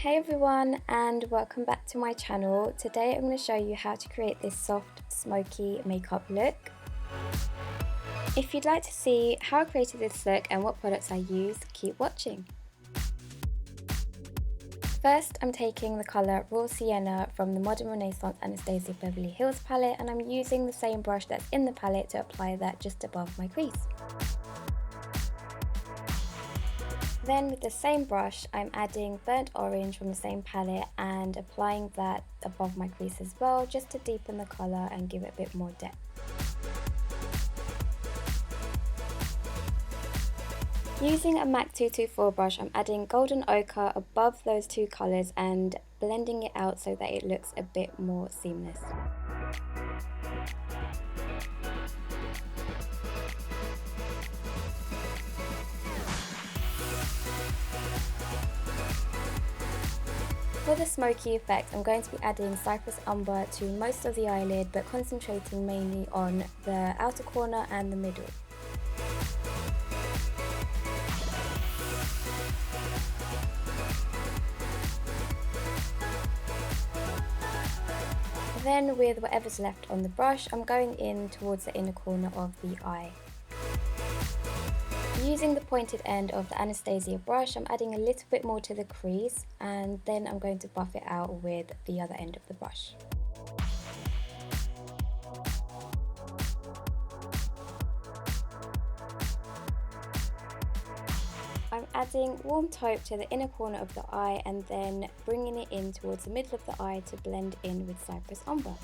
Hey everyone, and welcome back to my channel. Today I'm going to show you how to create this soft smoky makeup look. If you'd like to see how I created this look and what products I used, keep watching. First, I'm taking the colour Raw Sienna from the Modern Renaissance Anastasia Beverly Hills palette, and I'm using the same brush that's in the palette to apply that just above my crease. Then with the same brush, I'm adding Burnt Orange from the same palette and applying that above my crease as well, just to deepen the colour and give it a bit more depth. Using a MAC 224 brush, I'm adding Golden Ochre above those two colours and blending it out so that it looks a bit more seamless. For the smoky effect, I'm going to be adding Cypress Umber to most of the eyelid, but concentrating mainly on the outer corner and the middle. Then with whatever's left on the brush, I'm going in towards the inner corner of the eye. Using the pointed end of the Anastasia brush, I'm adding a little bit more to the crease, and then I'm going to buff it out with the other end of the brush. I'm adding warm taupe to the inner corner of the eye and then bringing it in towards the middle of the eye to blend in with Cypress Umber.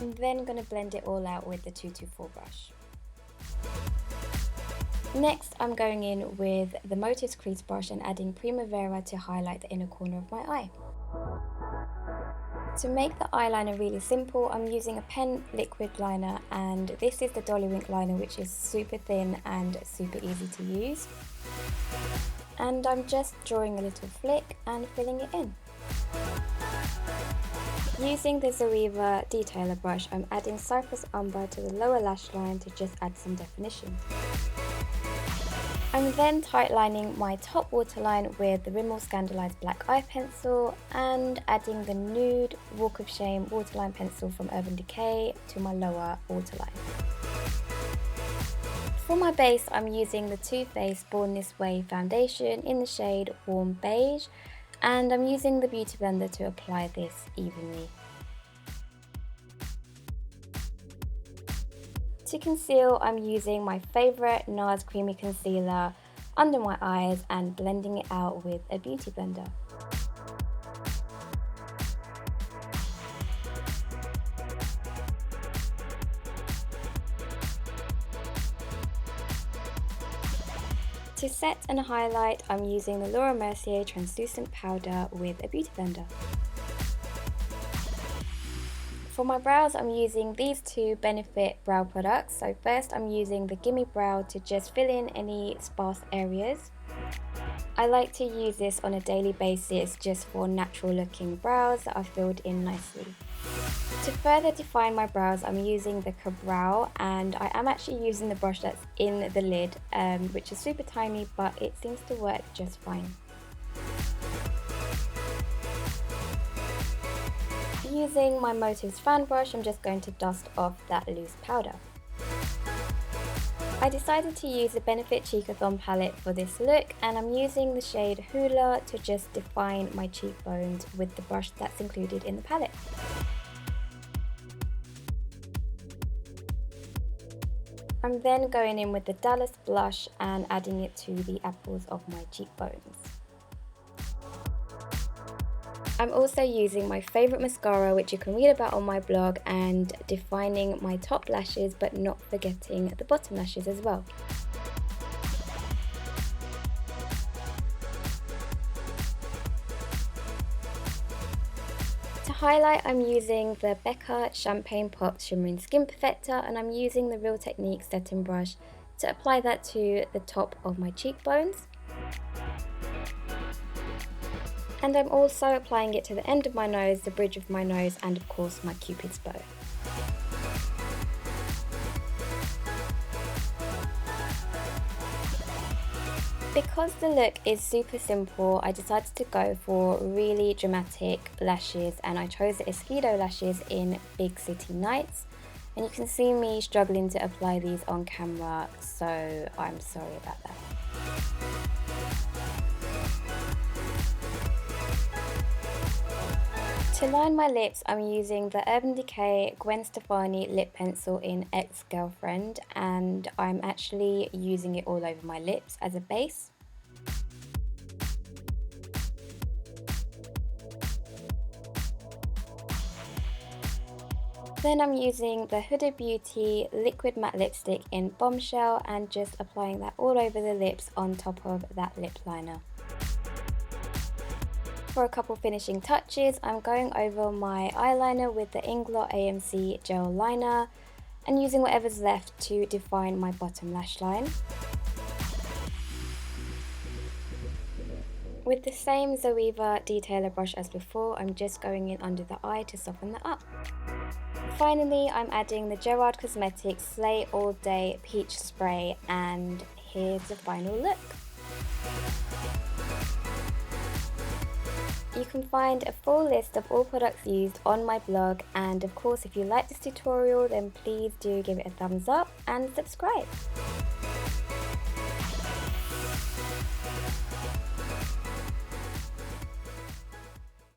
I'm then going to blend it all out with the 224 brush. Next, I'm going in with the Motifs crease brush and adding Primavera to highlight the inner corner of my eye. To make the eyeliner really simple, I'm using a pen liquid liner, and this is the Dollywink liner, which is super thin and super easy to use. And I'm just drawing a little flick and filling it in. Using the Zoeva detailer brush, I'm adding Cypress Umber to the lower lash line to just add some definition. I'm then tightlining my top waterline with the Rimmel ScandalEyes black eye pencil and adding the nude Walk of Shame waterline pencil from Urban Decay to my lower waterline. For my base, I'm using the Too Faced Born This Way foundation in the shade Warm Beige, and I'm using the Beauty Blender to apply this evenly. To conceal, I'm using my favourite NARS Creamy Concealer under my eyes and blending it out with a Beauty Blender. To set and highlight, I'm using the Mercier translucent powder with a Beauty Blender. For my brows, I'm using these two Benefit brow products. So first I'm using the Gimme Brow to just fill in any sparse areas. I like to use this on a daily basis just for natural looking brows that are filled in nicely. To further define my brows, I'm using the Ka-Brow, and I am actually using the brush that's in the lid, which is super tiny, but it seems to work just fine. Using my Motifs fan brush, I'm just going to dust off that loose powder. I decided to use the Benefit Cheekathon palette for this look, and I'm using the shade Hoola to just define my cheekbones with the brush that's included in the palette. I'm then going in with the Dallas blush and adding it to the apples of my cheekbones. I'm also using my favourite mascara, which you can read about on my blog, and defining my top lashes but not forgetting the bottom lashes as well. To highlight, I'm using the Becca Champagne Pop Shimmering Skin Perfector, and I'm using the Real Techniques setting brush to apply that to the top of my cheekbones. And I'm also applying it to the end of my nose, the bridge of my nose, and of course my Cupid's bow. Because the look is super simple, I decided to go for really dramatic lashes, and I chose the Esqido lashes in Big City Nights. And you can see me struggling to apply these on camera, so I'm sorry about that. To line my lips, I'm using the Urban Decay Gwen Stefani lip pencil in Ex-Girlfriend, and I'm actually using it all over my lips as a base. Then I'm using the Huda Beauty Liquid Matte Lipstick in Bombshell and just applying that all over the lips on top of that lip liner. For a couple finishing touches, I'm going over my eyeliner with the Inglot AMC gel liner and using whatever's left to define my bottom lash line. With the same Zoeva detailer brush as before, I'm just going in under the eye to soften that up. Finally, I'm adding the Gerard Cosmetics Slay All Day Peach Spray, and here's the final look. You can find a full list of all products used on my blog, and of course if you like this tutorial then please do give it a thumbs up and subscribe.